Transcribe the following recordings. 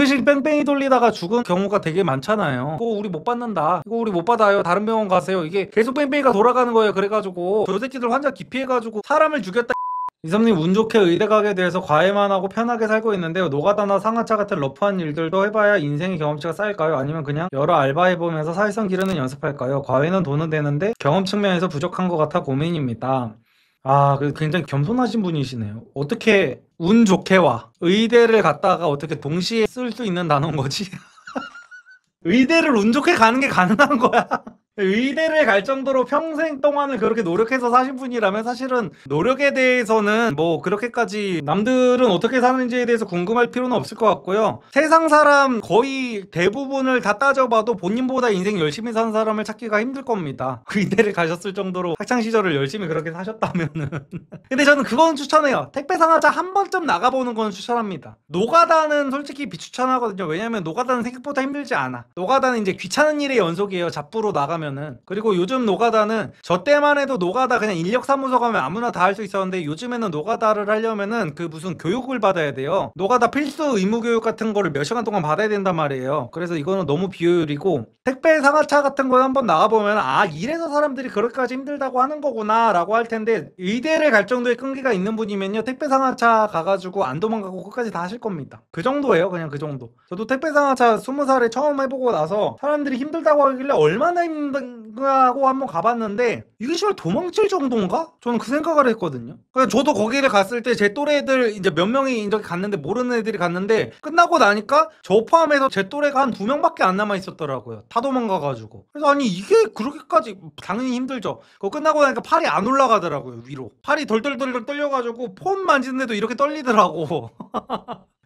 응급실 뺑뺑이 돌리다가 죽은 경우가 되게 많잖아요. 이거 우리 못 받는다, 이거 우리 못 받아요, 다른 병원 가세요, 이게 계속 뺑뺑이가 돌아가는 거예요. 그래가지고 저 새끼들 환자 기피해가지고 사람을 죽였다. 이sam님, 운 좋게 의대 가게 돼서 과외만 하고 편하게 살고 있는데요. 노가다나 상하차 같은 러프한 일들도 해봐야 인생의 경험치가 쌓일까요? 아니면 그냥 여러 알바 해보면서 사회성 기르는 연습할까요? 과외는 돈은 되는데 경험 측면에서 부족한 것 같아 고민입니다. 아, 굉장히 겸손하신 분이시네요. 어떻게 운 좋게와 의대를 갔다가 어떻게 동시에 쓸 수 있는 단어인 거지? 의대를 운 좋게 가는 게 가능한 거야? 의대를 갈 정도로 평생 동안을 그렇게 노력해서 사신 분이라면 사실은 노력에 대해서는 뭐 그렇게까지 남들은 어떻게 사는지에 대해서 궁금할 필요는 없을 것 같고요. 세상 사람 거의 대부분을 다 따져봐도 본인보다 인생 열심히 사는 사람을 찾기가 힘들 겁니다. 의대를 가셨을 정도로 학창시절을 열심히 그렇게 사셨다면은. 근데 저는 그건 추천해요. 택배 상하차 한 번쯤 나가보는 건 추천합니다. 노가다는 솔직히 비추천하거든요. 왜냐면 노가다는 생각보다 힘들지 않아. 노가다는 이제 귀찮은 일의 연속이에요. 잡부로 나가면은. 그리고 요즘 노가다는 저 때만 해도 노가다 그냥 인력사무소 가면 아무나 다 할 수 있었는데 요즘에는 노가다를 하려면은 그 무슨 교육을 받아야 돼요. 노가다 필수 의무 교육 같은 거를 몇 시간 동안 받아야 된단 말이에요. 그래서 이거는 너무 비효율이고, 택배 상하차 같은 거 한번 나가보면 아, 이래서 사람들이 그렇게까지 힘들다고 하는 거구나 라고 할 텐데, 의대를 갈 정도의 끈기가 있는 분이면요 택배 상하차 가가지고 안 도망가고 끝까지 다 하실 겁니다. 그 정도예요. 그냥 그 정도. 저도 택배 상하차 20살에 처음 해보고 나서 사람들이 힘들다고 하길래 얼마나 힘든가고 한번 가봤는데 이게 씨발 도망칠 정도인가? 저는 그 생각을 했거든요. 그러니까 저도 거기를 갔을 때 제 또래 애들 이제 몇 명이 이렇게 갔는데, 모르는 애들이 갔는데 끝나고 나니까 저 포함해서 제 또래가 한 2명밖에 안 남아 있었더라고요. 다 도망가가지고. 그래서 아니 이게 그렇게까지, 당연히 힘들죠. 그거 끝나고 나니까 팔이 안 올라가더라고요, 위로. 팔이 덜덜덜덜 떨려가지고 폰 만지는데도 이렇게 떨리더라고.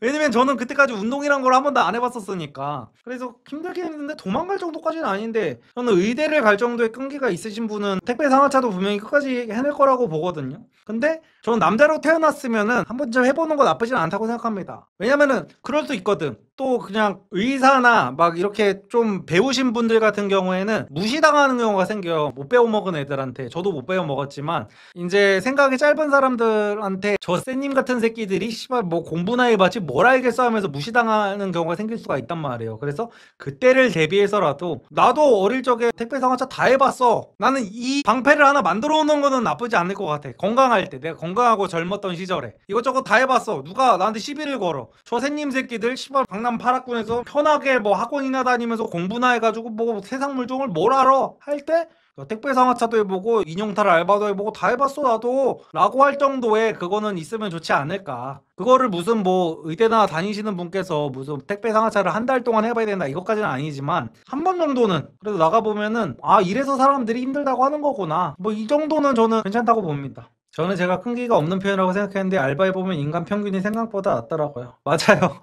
왜냐면 저는 그때까지 운동이란 걸 한 번도 안 해봤었으니까. 그래서 힘들긴 했는데 도망갈 정도까지는 아닌데, 저는 의대를 갈 정도의 끈기가 있으신 분은 택배 상하차도 분명히 끝까지 해낼 거라고 보거든요. 근데 저는 남자로 태어났으면은 한 번쯤 해보는 거 나쁘진 않다고 생각합니다. 왜냐면은 그럴 수 있거든. 또 그냥 의사나 막 이렇게 좀 배우신 분들 같은 경우에는 무시당하는 경우가 생겨요. 못 배워먹은 애들한테. 저도 못 배워먹었지만 이제 생각이 짧은 사람들한테 저 쌤님 같은 새끼들이 씨발 뭐 공부나 해봤지 뭘 알겠어 하면서 무시당하는 경우가 생길 수가 있단 말이에요. 그래서 그때를 대비해서라도, 나도 어릴 적에 택배 상하차 다 해봤어. 나는 이 방패를 하나 만들어 놓는 거는 나쁘지 않을 것 같아. 건강할 때, 내가 건강하고 젊었던 시절에 이것저것 다 해봤어. 누가 나한테 시비를 걸어. 저 샌님 새끼들 씨발 강남 파락군에서 편하게 뭐 학원이나 다니면서 공부나 해가지고 뭐 세상 물정을 뭘 알아 할 때, 택배 상하차도 해보고 인형탈 알바도 해보고 다 해봤어 나도 라고 할 정도의 그거는 있으면 좋지 않을까. 그거를 무슨 뭐 의대나 다니시는 분께서 무슨 택배 상하차를 한 달 동안 해봐야 된다 이것까지는 아니지만 한 번 정도는 그래도 나가보면은 아, 이래서 사람들이 힘들다고 하는 거구나, 뭐 이 정도는 저는 괜찮다고 봅니다. 저는 제가 끈기가 없는 편이라고 생각했는데 알바해보면 인간 평균이 생각보다 낮더라고요. 맞아요.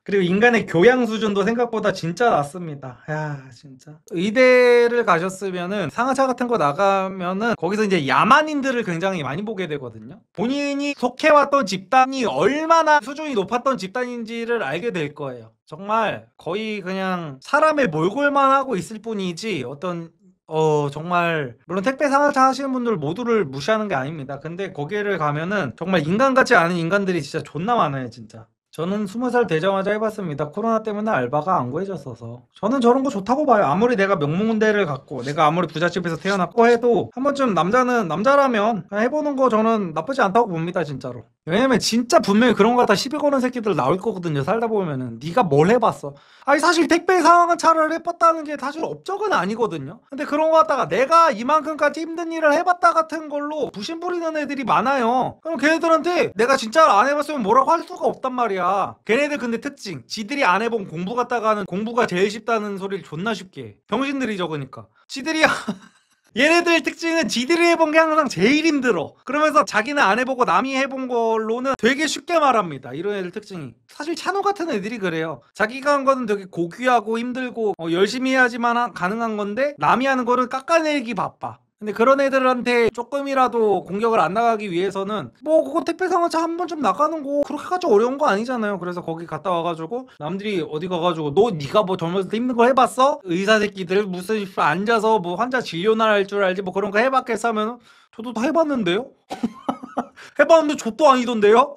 그리고 인간의 교양 수준도 생각보다 진짜 낮습니다. 야, 진짜. 의대를 가셨으면은 상하차 같은 거 나가면은 거기서 이제 야만인들을 굉장히 많이 보게 되거든요. 본인이 속해왔던 집단이 얼마나 수준이 높았던 집단인지를 알게 될 거예요. 정말 거의 그냥 사람의 몰골만 하고 있을 뿐이지 어떤 정말 물론 택배 상하차 하시는 분들 모두를 무시하는 게 아닙니다. 근데 거기를 가면은 정말 인간 같지 않은 인간들이 진짜 존나 많아요, 진짜. 저는 20살 되자마자 해봤습니다. 코로나 때문에 알바가 안 구해졌어서. 저는 저런 거 좋다고 봐요. 아무리 내가 명문대를 갔고 내가 아무리 부잣집에서 태어났고 해도 한 번쯤 남자는 남자라면 그냥 해보는 거 저는 나쁘지 않다고 봅니다, 진짜로. 왜냐면 진짜 분명히 그런 거 갖다 시비 거는 새끼들 나올 거거든요, 살다 보면은. 네가 뭘 해봤어? 아니 사실 택배 상하차를 해봤다는 게 사실 업적은 아니거든요. 근데 그런 거 갖다가 내가 이만큼까지 힘든 일을 해봤다 같은 걸로 부심 부리는 애들이 많아요. 그럼 걔네들한테 내가 진짜 안 해봤으면 뭐라고 할 수가 없단 말이야. 걔네들 근데 특징, 지들이 안 해본 공부 갖다가 하는 공부가 제일 쉽다는 소리를 존나 쉽게 해. 병신들이 적으니까. 지들이 얘네들 특징은 지들이 해본 게 항상 제일 힘들어. 그러면서 자기는 안 해보고 남이 해본 걸로는 되게 쉽게 말합니다. 이런 애들 특징이. 사실 찬호 같은 애들이 그래요. 자기가 한 거는 되게 고귀하고 힘들고 열심히 해야지만 가능한 건데 남이 하는 거는 깎아내기 바빠. 근데 그런 애들한테 조금이라도 공격을 안 나가기 위해서는 뭐 그거 택배 상하차 한 번쯤 나가는 거 그렇게까지 어려운 거 아니잖아요. 그래서 거기 갔다 와가지고 남들이 어디 가가지고 너 네가 뭐 젊었을 때 힘든 거 해봤어? 의사 새끼들 무슨 앉아서 뭐 환자 진료나 할 줄 알지 뭐 그런 거 해봤겠어 하면 저도 다 해봤는데요? 해봤는데 좆도 아니던데요?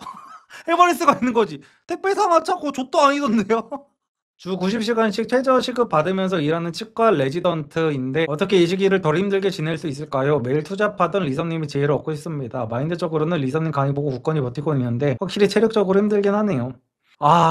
해버릴 수가 있는 거지. 택배 상하차 그거 좆도 아니던데요? 주 90시간씩 최저 시급 받으면서 일하는 치과 레지던트인데 어떻게 이 시기를 덜 힘들게 지낼 수 있을까요? 매일 투잡하던 리섭님이 지혜를 얻고 있습니다. 마인드적으로는 리섭님 강의 보고 굳건히 버티고 있는데 확실히 체력적으로 힘들긴 하네요.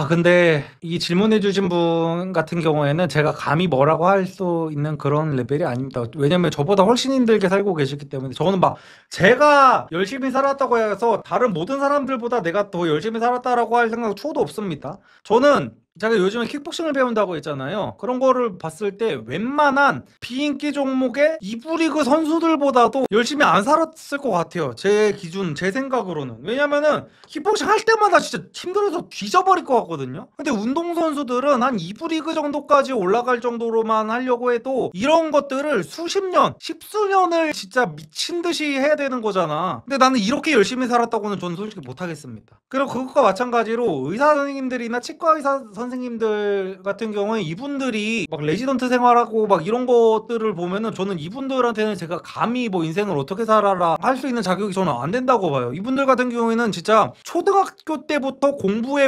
근데 이 질문해 주신 분 같은 경우에는 제가 감히 뭐라고 할 수 있는 그런 레벨이 아닙니다. 왜냐면 저보다 훨씬 힘들게 살고 계시기 때문에. 저는 막 제가 열심히 살았다고 해서 다른 모든 사람들보다 내가 더 열심히 살았다라고 할 생각 초도 없습니다. 저는 제가 요즘에 킥복싱을 배운다고 했잖아요. 그런 거를 봤을 때 웬만한 비인기 종목의 2부 리그 선수들보다도 열심히 안 살았을 것 같아요. 제 기준, 제 생각으로는. 왜냐면은 킥복싱 할 때마다 진짜 힘들어서 뒤져버릴 것 같거든요. 근데 운동선수들은 한 2부 리그 정도까지 올라갈 정도로만 하려고 해도 이런 것들을 수십 년, 십수년을 진짜 미친 듯이 해야 되는 거잖아. 근데 나는 이렇게 열심히 살았다고는 저는 솔직히 못하겠습니다. 그리고 그것과 마찬가지로 의사 선생님들이나 치과 의사 선생님들 같은 경우에 이분들이 막 레지던트 생활하고 막 이런 것들을 보면은 저는 이분들한테는 제가 감히 뭐 인생을 어떻게 살아라 할 수 있는 자격이 저는 안 된다고 봐요. 이분들 같은 경우에는 진짜 초등학교 때부터 공부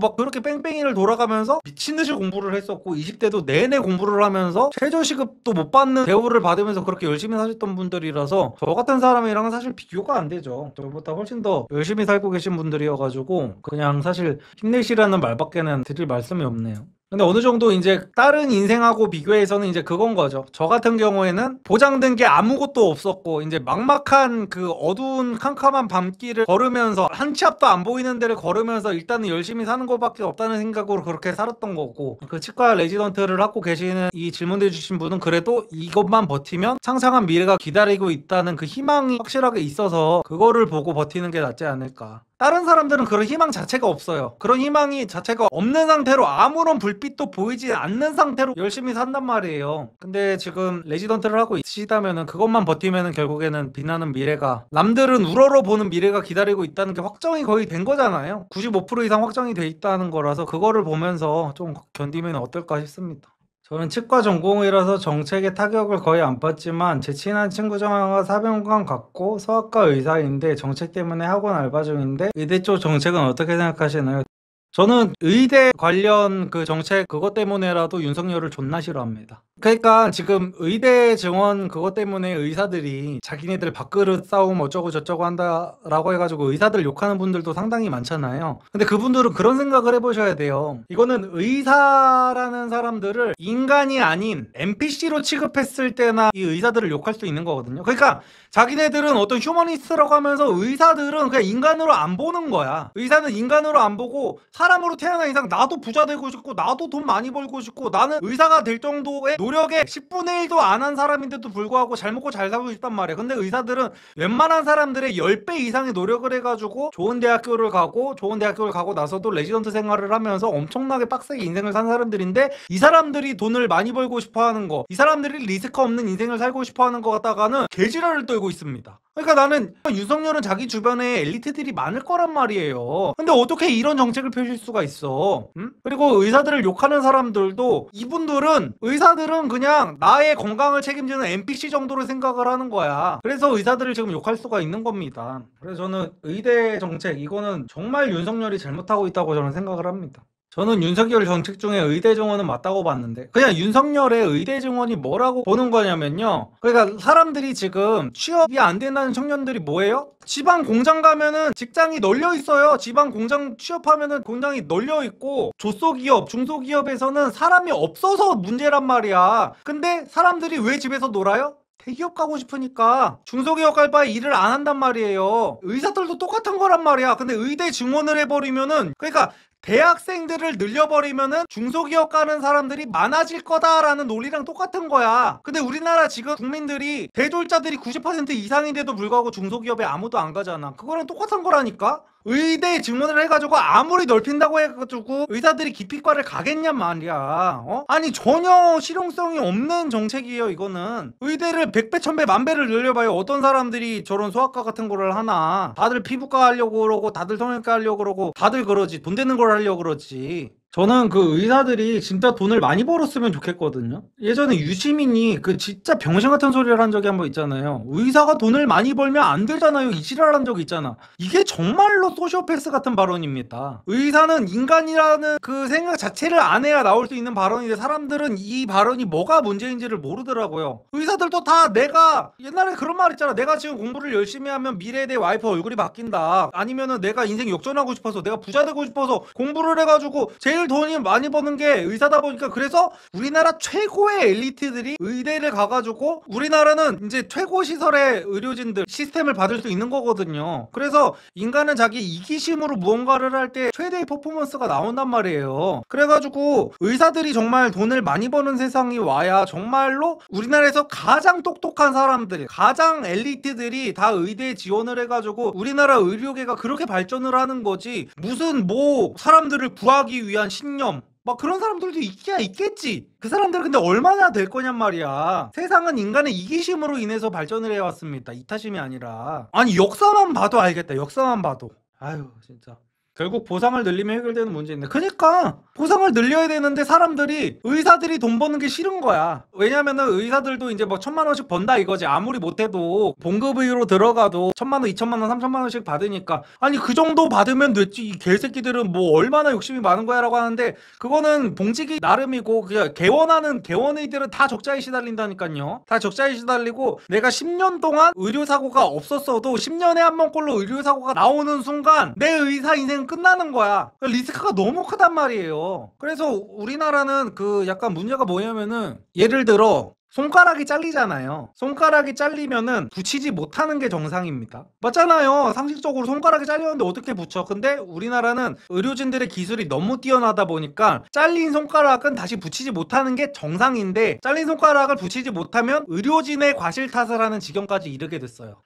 막 그렇게 뺑뺑이를 돌아가면서 미친 듯이 공부를 했었고 20대도 내내 공부를 하면서 최저시급도 못 받는 대우를 받으면서 그렇게 열심히 사셨던 분들이라서 저 같은 사람이랑은 사실 비교가 안 되죠. 저보다 훨씬 더 열심히 살고 계신 분들이어가지고 그냥 사실 힘내시라는 말밖에는 드릴 말씀이 없네요. 근데 어느 정도 이제 다른 인생하고 비교해서는 이제 그건 거죠. 저 같은 경우에는 보장된 게 아무것도 없었고 이제 막막한 그 어두운 캄캄한 밤길을 걸으면서 한 치 앞도 안 보이는 데를 걸으면서 일단은 열심히 사는 것밖에 없다는 생각으로 그렇게 살았던 거고, 그 치과 레지던트를 하고 계시는 이 질문해 주신 분은 그래도 이것만 버티면 창창한 미래가 기다리고 있다는 그 희망이 확실하게 있어서 그거를 보고 버티는 게 낫지 않을까. 다른 사람들은 그런 희망 자체가 없어요. 그런 희망이 자체가 없는 상태로 아무런 불빛도 보이지 않는 상태로 열심히 산단 말이에요. 근데 지금 레지던트를 하고 있으시다면은 그것만 버티면은 결국에는 빛나는 미래가, 남들은 우러러 보는 미래가 기다리고 있다는 게 확정이 거의 된 거잖아요. 95% 이상 확정이 돼 있다는 거라서 그거를 보면서 좀 견디면 어떨까 싶습니다. 저는 치과 전공이라서 정책의 타격을 거의 안 받지만 제 친한 친구 중 하나가 사병관 갔고 소아과 의사인데 정책 때문에 학원 알바 중인데 의대 쪽 정책은 어떻게 생각하시나요? 저는 의대 관련 그 정책 그것 때문에라도 윤석열을 존나 싫어합니다. 그러니까 지금 의대 증원 그것 때문에 의사들이 자기네들 밥그릇 싸움 어쩌고 저쩌고 한다라고 해가지고 의사들 욕하는 분들도 상당히 많잖아요. 근데 그분들은 그런 생각을 해보셔야 돼요. 이거는 의사라는 사람들을 인간이 아닌 NPC로 취급했을 때나 이 의사들을 욕할 수 있는 거거든요. 그러니까 자기네들은 어떤 휴머니스트라고 하면서 의사들은 그냥 인간으로 안 보는 거야. 의사는 인간으로 안 보고 사람으로 태어난 이상 나도 부자 되고 싶고 나도 돈 많이 벌고 싶고 나는 의사가 될 정도의 노력에 10분의 1도 안 한 사람인데도 불구하고 잘 먹고 잘 살고 싶단 말이야. 근데 의사들은 웬만한 사람들의 10배 이상의 노력을 해가지고 좋은 대학교를 가고 나서도 레지던트 생활을 하면서 엄청나게 빡세게 인생을 산 사람들인데, 이 사람들이 돈을 많이 벌고 싶어 하는 거, 이 사람들이 리스크 없는 인생을 살고 싶어 하는 거 갖다가는 개지랄을 떨고 있습니다. 그러니까 나는 윤석열은 자기 주변에 엘리트들이 많을 거란 말이에요. 근데 어떻게 이런 정책을 펼칠 수가 있어? 응? 그리고 의사들을 욕하는 사람들도 이분들은 의사들은 그냥 나의 건강을 책임지는 NPC 정도로 생각을 하는 거야. 그래서 의사들을 지금 욕할 수가 있는 겁니다. 그래서 저는 의대 정책 이거는 정말 윤석열이 잘못하고 있다고 저는 생각을 합니다. 저는 윤석열 정책 중에 의대 증원은 맞다고 봤는데, 그냥 윤석열의 의대 증원이 뭐라고 보는 거냐면요, 그러니까 사람들이 지금 취업이 안 된다는 청년들이 뭐예요? 지방 공장 가면은 직장이 널려 있어요. 지방 공장 취업하면은 공장이 널려 있고, 조소기업, 중소기업에서는 사람이 없어서 문제란 말이야. 근데 사람들이 왜 집에서 놀아요? 대기업 가고 싶으니까. 중소기업 갈 바에 일을 안 한단 말이에요. 의사들도 똑같은 거란 말이야. 근데 의대 증원을 해버리면은, 그러니까 대학생들을 늘려버리면은 중소기업 가는 사람들이 많아질 거다라는 논리랑 똑같은 거야. 근데 우리나라 지금 국민들이 대졸자들이 90% 이상인데도 불구하고 중소기업에 아무도 안 가잖아. 그거랑 똑같은 거라니까. 의대 증원을 해가지고 아무리 넓힌다고 해가지고 의사들이 기피과를 가겠냔 말이야. 아니 전혀 실용성이 없는 정책이에요. 이거는 의대를 100배 1000배 만배를 늘려봐요. 어떤 사람들이 저런 소아과 같은 거를 하나. 다들 피부과 하려고 그러고 다들 성형외과 하려고 그러고 다들 그러지. 돈 되는 걸 하려고 그러지. 저는 그 의사들이 진짜 돈을 많이 벌었으면 좋겠거든요. 예전에 유시민이 그 진짜 병신 같은 소리를 한 적이 한 번 있잖아요. 의사가 돈을 많이 벌면 안 되잖아요. 이 지랄한 적이 있잖아. 이게 정말로 소시오패스 같은 발언입니다. 의사는 인간이라는 그 생각 자체를 안 해야 나올 수 있는 발언인데 사람들은 이 발언이 뭐가 문제인지를 모르더라고요. 의사들도 다 내가 옛날에 그런 말 있잖아. 내가 지금 공부를 열심히 하면 미래에 내 와이프 얼굴이 바뀐다. 아니면은 내가 인생 역전하고 싶어서 내가 부자 되고 싶어서 공부를 해가지고 제일 돈이 많이 버는 게 의사다 보니까 그래서 우리나라 최고의 엘리트들이 의대를 가가지고 우리나라는 이제 최고 시설의 의료진들 시스템을 받을 수 있는 거거든요. 그래서 인간은 자기 이기심으로 무언가를 할 때 최대의 퍼포먼스가 나온단 말이에요. 그래가지고 의사들이 정말 돈을 많이 버는 세상이 와야 정말로 우리나라에서 가장 똑똑한 사람들, 가장 엘리트들이 다 의대에 지원을 해가지고 우리나라 의료계가 그렇게 발전을 하는 거지. 무슨 뭐 사람들을 구하기 위한 신념 막 그런 사람들도 있겠지. 그 사람들 근데 얼마나 될 거냔 말이야. 세상은 인간의 이기심으로 인해서 발전을 해왔습니다. 이타심이 아니라. 아니 역사만 봐도 알겠다. 역사만 봐도. 아유 진짜. 결국 보상을 늘리면 해결되는 문제인데 그니까 보상을 늘려야 되는데 사람들이 의사들이 돈 버는 게 싫은 거야. 왜냐면은 의사들도 이제 뭐 1,000만 원씩 번다 이거지. 아무리 못해도 봉급의로 들어가도 1,000만 원, 2,000만 원, 3,000만 원씩 받으니까 아니 그 정도 받으면 됐지. 이 개새끼들은 뭐 얼마나 욕심이 많은 거야 라고 하는데 그거는 봉직이 나름이고 그냥 개원하는 개원의들은 다 적자에 시달린다니까요. 다 적자에 시달리고 내가 10년 동안 의료사고가 없었어도 10년에 한 번꼴로 의료사고가 나오는 순간 내 의사 인생 끝나는 거야. 리스크가 너무 크단 말이에요. 그래서 우리나라는 그 약간 문제가 뭐냐면은 예를 들어 손가락이 잘리잖아요. 손가락이 잘리면은 붙이지 못하는 게 정상입니다. 맞잖아요. 상식적으로 손가락이 잘렸는데 어떻게 붙여? 근데 우리나라는 의료진들의 기술이 너무 뛰어나다 보니까 잘린 손가락은 다시 붙이지 못하는 게 정상인데 잘린 손가락을 붙이지 못하면 의료진의 과실 탓을 하는 지경까지 이르게 됐어요.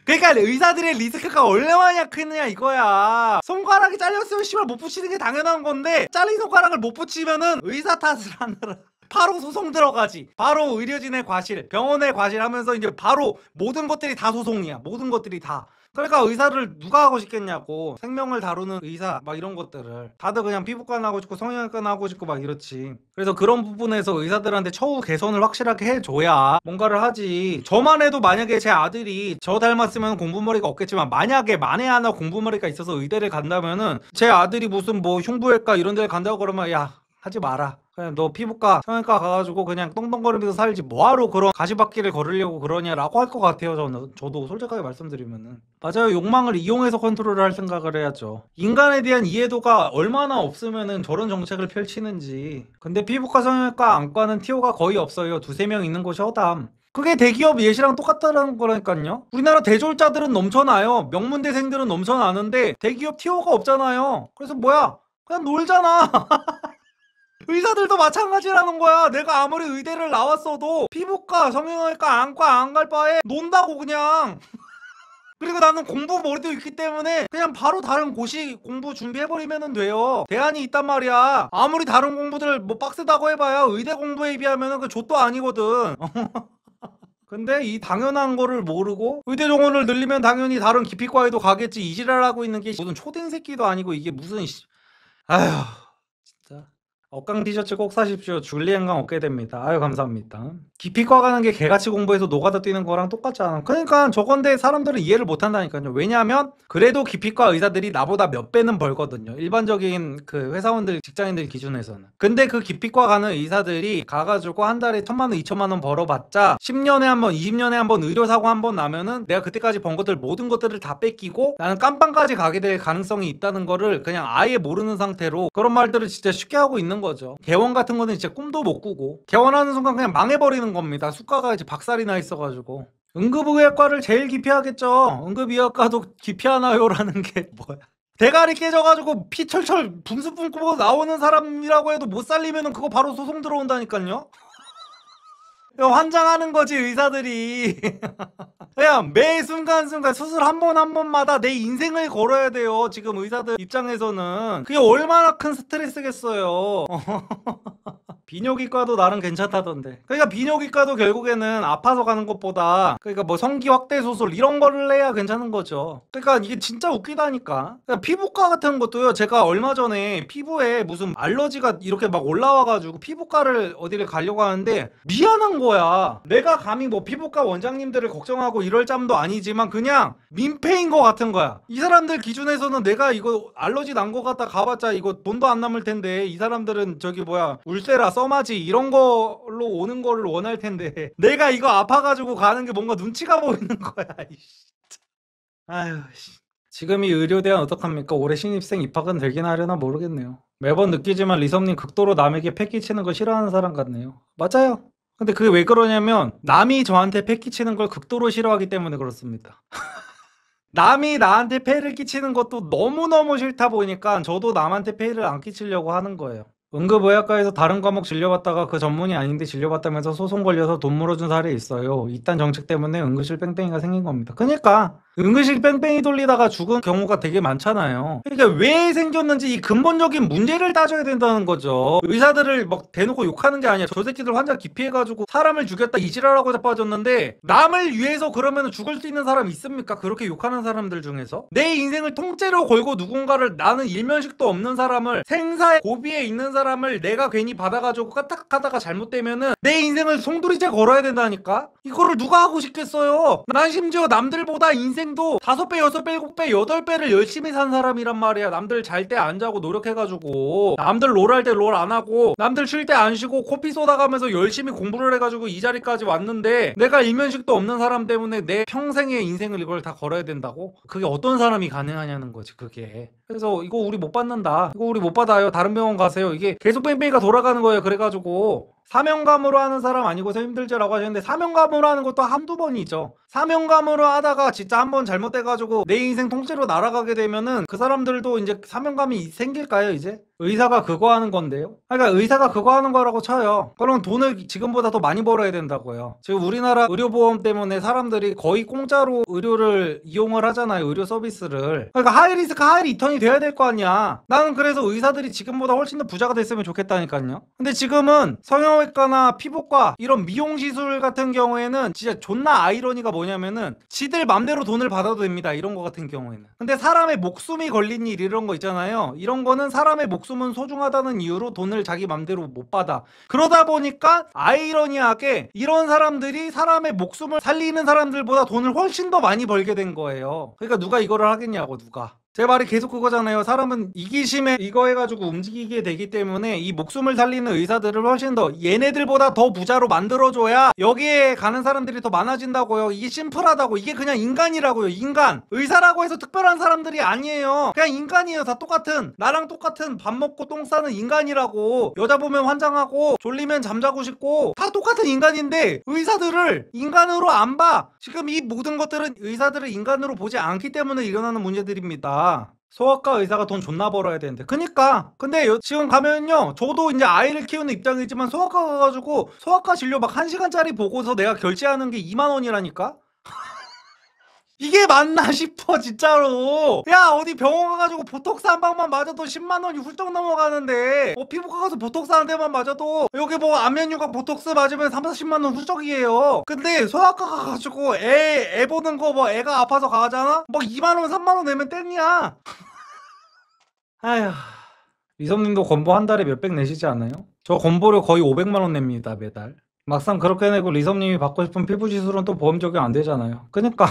그러니까 의사들의 리스크가 얼마나 크느냐 이거야. 손가락이 잘렸으면 씨발 못 붙이는 게 당연한 건데 잘린 손가락을 못 붙이면은 의사 탓을 하느라 바로 소송 들어가지. 바로 의료진의 과실, 병원의 과실 하면서 이제 바로 모든 것들이 다 소송이야. 모든 것들이 다. 그러니까 의사를 누가 하고 싶겠냐고. 생명을 다루는 의사 막 이런 것들을 다들 그냥 피부과나 하고 싶고 성형외과나 하고 싶고 막 이렇지. 그래서 그런 부분에서 의사들한테 처우 개선을 확실하게 해줘야 뭔가를 하지. 저만 해도 만약에 제 아들이 저 닮았으면 공부머리가 없겠지만 만약에 만에 하나 공부머리가 있어서 의대를 간다면은 제 아들이 무슨 뭐 흉부외과 이런 데 간다고 그러면 야 하지 마라. 그냥 너 피부과 성형외과 가가지고 그냥 똥똥거리면서 살지 뭐하러 그런 가시밭길을 걸으려고 그러냐라고 할 것 같아요. 저도 솔직하게 말씀드리면은. 맞아요. 욕망을 이용해서 컨트롤을 할 생각을 해야죠. 인간에 대한 이해도가 얼마나 없으면은 저런 정책을 펼치는지. 근데 피부과 성형외과 안과는 티오가 거의 없어요. 2~3명 있는 곳이 허담. 그게 대기업 예시랑 똑같다는 거라니까요. 우리나라 대졸자들은 넘쳐나요. 명문대생들은 넘쳐나는데 대기업 티오가 없잖아요. 그래서 뭐야 그냥 놀잖아. 의사들도 마찬가지라는 거야. 내가 아무리 의대를 나왔어도 피부과, 성형외과, 안과 안 갈 바에 논다고 그냥. 그리고 나는 공부 머리도 있기 때문에 그냥 바로 다른 고시 공부 준비해버리면 돼요. 대안이 있단 말이야. 아무리 다른 공부들 뭐 빡세다고 해봐야 의대 공부에 비하면 그 좆도 아니거든. 근데 이 당연한 거를 모르고 의대 정원을 늘리면 당연히 다른 기피과에도 가겠지. 이지랄하고 있는 게 무슨 초딩 새끼도 아니고 이게 무슨 아휴 진짜. 억강 티셔츠 꼭 사십시오. 줄리엔강 얻게 됩니다. 아유 감사합니다. 기피과 가는 게 개같이 공부해서 노가다 뛰는 거랑 똑같잖아. 그러니까 저건데 사람들은 이해를 못 한다니까요. 왜냐하면 그래도 기피과 의사들이 나보다 몇 배는 벌거든요. 일반적인 그 회사원들 직장인들 기준에서는. 근데 그 기피과 가는 의사들이 가가지고 한 달에 1,000만 원 2,000만 원 벌어봤자 10년에 한 번 20년에 한 번 의료사고 한 번 나면은 내가 그때까지 번 것들 모든 것들을 다 뺏기고 나는 깜빵까지 가게 될 가능성이 있다는 거를 그냥 아예 모르는 상태로 그런 말들을 진짜 쉽게 하고 있는 거죠. 개원 같은 거는 진짜 꿈도 못 꾸고 개원하는 순간 그냥 망해버리는 겁니다. 수가가 이제 박살이 나 있어가지고. 응급의학과를 제일 기피하겠죠. 응급의학과도 기피하나요라는 게 뭐야. 대가리 깨져가지고 피 철철 분수 뿜고 나오는 사람이라고 해도 못 살리면은 그거 바로 소송 들어온다니까요. 환장하는 거지 의사들이. 그냥 매 순간순간 수술 한 번 한 번마다 내 인생을 걸어야 돼요. 지금 의사들 입장에서는 그게 얼마나 큰 스트레스겠어요. 비뇨기과도 나름 괜찮다던데. 그러니까 비뇨기과도 결국에는 아파서 가는 것보다 그러니까 뭐 성기 확대 수술 이런 거를 해야 괜찮은 거죠. 그러니까 이게 진짜 웃기다니까. 그러니까 피부과 같은 것도요. 제가 얼마 전에 피부에 무슨 알러지가 이렇게 막 올라와가지고 피부과를 어디를 가려고 하는데 미안한 거야. 내가 감히 뭐 피부과 원장님들을 걱정하고 이럴 짬도 아니지만 그냥 민폐인 거 같은 거야. 이 사람들 기준에서는 내가 이거 알러지 난 거 같다 가봤자 이거 돈도 안 남을 텐데 이 사람들은 저기 뭐야 울세라 써마지 이런 걸로 오는 거를 원할 텐데 내가 이거 아파가지고 가는 게 뭔가 눈치가 보이는 거야. 이씨. 아유 씨. 지금 이 의료대안 어떡합니까? 올해 신입생 입학은 되긴 하려나 모르겠네요. 매번 느끼지만 리섭님 극도로 남에게 패 끼치는 걸 싫어하는 사람 같네요. 맞아요. 근데 그게 왜 그러냐면 남이 저한테 패 끼치는 걸 극도로 싫어하기 때문에 그렇습니다. 남이 나한테 폐를 끼치는 것도 너무너무 싫다 보니까 저도 남한테 폐를 안 끼치려고 하는 거예요. 응급의학과에서 다른 과목 진료받다가 그 전문이 아닌데 진료받다면서 소송 걸려서 돈 물어준 사례 있어요. 이딴 정책 때문에 응급실 뺑뺑이가 생긴 겁니다. 그러니까 응급실 뺑뺑이 돌리다가 죽은 경우가 되게 많잖아요. 그러니까 왜 생겼는지 이 근본적인 문제를 따져야 된다는 거죠. 의사들을 막 대놓고 욕하는 게 아니야. 저 새끼들 환자 기피해가지고 사람을 죽였다 이 지랄하고 자빠졌는데 남을 위해서 그러면 죽을 수 있는 사람 있습니까? 그렇게 욕하는 사람들 중에서 내 인생을 통째로 걸고 누군가를 나는 일면식도 없는 사람을 생사의 고비에 있는 사람을 내가 괜히 받아가지고 까딱하다가 잘못되면은 내 인생을 송두리째 걸어야 된다니까? 이거를 누가 하고 싶겠어요? 난 심지어 남들보다 인생도 5배, 6배, 7배, 8배를 열심히 산 사람이란 말이야. 남들 잘 때 안 자고 노력해가지고 남들 롤 할 때 롤 안 하고 남들 쉴 때 안 쉬고 코피 쏟아가면서 열심히 공부를 해가지고 이 자리까지 왔는데 내가 일면식도 없는 사람 때문에 내 평생의 인생을 이걸 다 걸어야 된다고? 그게 어떤 사람이 가능하냐는 거지 그게. 그래서 이거 우리 못 받는다. 이거 우리 못 받아요. 다른 병원 가세요. 이게 계속 뺑뺑이가 돌아가는 거예요. 그래가지고 사명감으로 하는 사람 아니고서 힘들지라고 하셨는데 사명감으로 하는 것도 한두 번이죠. 사명감으로 하다가 진짜 한번 잘못돼가지고 내 인생 통째로 날아가게 되면은 그 사람들도 이제 사명감이 생길까요 이제? 의사가 그거 하는 건데요. 그러니까 의사가 그거 하는 거라고 쳐요. 그럼 돈을 지금보다 더 많이 벌어야 된다고요. 지금 우리나라 의료보험 때문에 사람들이 거의 공짜로 의료를 이용을 하잖아요. 의료 서비스를. 그러니까 하이리스크 하이리턴이 돼야 될 거 아니야. 나는 그래서 의사들이 지금보다 훨씬 더 부자가 됐으면 좋겠다니까요. 근데 지금은 성형외과나 피부과 이런 미용시술 같은 경우에는 진짜 존나 아이러니가 뭐냐면은 지들 맘대로 돈을 받아도 됩니다. 이런 거 같은 경우에는. 근데 사람의 목숨이 걸린 일 이런 거 있잖아요. 이런 거는 사람의 목숨은 소중하다는 이유로 돈을 자기 맘대로 못 받아. 그러다 보니까 아이러니하게 이런 사람들이 사람의 목숨을 살리는 사람들보다 돈을 훨씬 더 많이 벌게 된 거예요. 그러니까 누가 이거를 하겠냐고 누가. 제 말이 계속 그거잖아요. 사람은 이기심에 이거 해가지고 움직이게 되기 때문에 이 목숨을 살리는 의사들을 훨씬 더 얘네들보다 더 부자로 만들어줘야 여기에 가는 사람들이 더 많아진다고요. 이게 심플하다고. 이게 그냥 인간이라고요. 인간. 의사라고 해서 특별한 사람들이 아니에요. 그냥 인간이에요. 다 똑같은. 나랑 똑같은 밥 먹고 똥 싸는 인간이라고. 여자 보면 환장하고 졸리면 잠자고 싶고 다 똑같은 인간인데 의사들을 인간으로 안 봐. 지금 이 모든 것들은 의사들을 인간으로 보지 않기 때문에 일어나는 문제들입니다. 소아과 의사가 돈 존나 벌어야 되는데. 그니까. 근데 지금 가면요. 저도 이제 아이를 키우는 입장이지만 소아과 가가지고 소아과 진료 막 1시간짜리 보고서 내가 결제하는 게 2만 원이라니까? 이게 맞나 싶어 진짜로. 야 어디 병원 가가지고 보톡스 한 방만 맞아도 10만 원이 훌쩍 넘어가는데 피부과 가서 보톡스 하는 데만 맞아도 여기 뭐 안면유각 보톡스 맞으면 3, 40만 원 훌쩍이에요. 근데 소아과 가가지고 애 보는 거 뭐 애가 아파서 가잖아? 뭐 2만 원 3만 원 내면 땡이야. 아휴. 리섭님도 건보 한 달에 몇백 내시지 않아요? 저 건보료 거의 500만 원 냅니다 매달. 막상 그렇게 내고 리섭님이 받고 싶은 피부 시술은 또 보험 적용 안 되잖아요. 그니까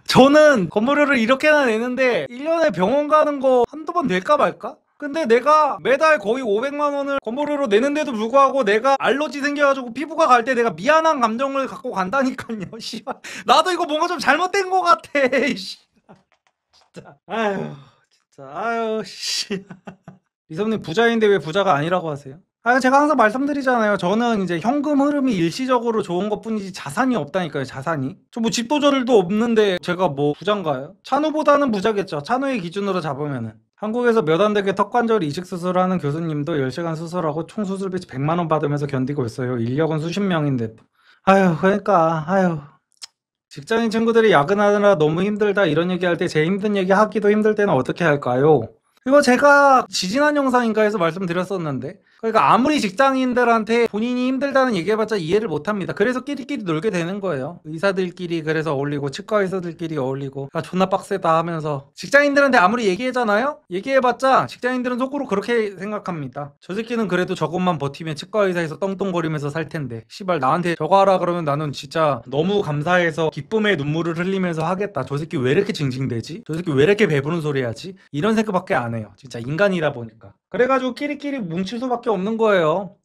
저는 건보료를 이렇게나 내는데 1년에 병원 가는 거 한두 번 될까 말까? 근데 내가 매달 거의 500만 원을 건보료로 내는데도 불구하고 내가 알러지 생겨가지고 피부과 갈 때 내가 미안한 감정을 갖고 간다니까요. 씨발. 나도 이거 뭔가 좀 잘못된 것 같아. 진짜. 아유, 진짜. 아유, 씨. 리섭님 부자인데 왜 부자가 아니라고 하세요? 제가 항상 말씀드리잖아요. 저는 이제 현금 흐름이 일시적으로 좋은 것 뿐이지 자산이 없다니까요, 자산이. 저 뭐 집도 저들도 없는데 제가 뭐 부자인가요? 찬우보다는 부자겠죠. 찬우의 기준으로 잡으면은. 한국에서 몇 안 되게 턱관절 이식 수술하는 교수님도 10시간 수술하고 총 수술비 100만 원 받으면서 견디고 있어요. 인력은 수십 명인데. 아유, 그러니까, 아유. 직장인 친구들이 야근하느라 너무 힘들다 이런 얘기할 때 제 힘든 얘기 하기도 힘들 때는 어떻게 할까요? 이거 제가 지지난 영상인가에서 말씀드렸었는데, 그러니까 아무리 직장인들한테 본인이 힘들다는 얘기해봤자 이해를 못합니다. 그래서 끼리끼리 놀게 되는 거예요. 의사들끼리 그래서 어울리고 치과 의사들끼리 어울리고 아 존나 빡세다 하면서 직장인들한테 아무리 얘기하잖아요? 얘기해봤자 직장인들은 속으로 그렇게 생각합니다. 저 새끼는 그래도 저것만 버티면 치과 의사에서 떵떵거리면서 살 텐데 씨발 나한테 저거 하라 그러면 나는 진짜 너무 감사해서 기쁨의 눈물을 흘리면서 하겠다. 저 새끼 왜 이렇게 징징대지? 저 새끼 왜 이렇게 배부른 소리 하지? 이런 생각밖에 안 해요. 진짜 인간이라 보니까. 그래가지고 끼리끼리 뭉칠 수밖에 없는 거예요.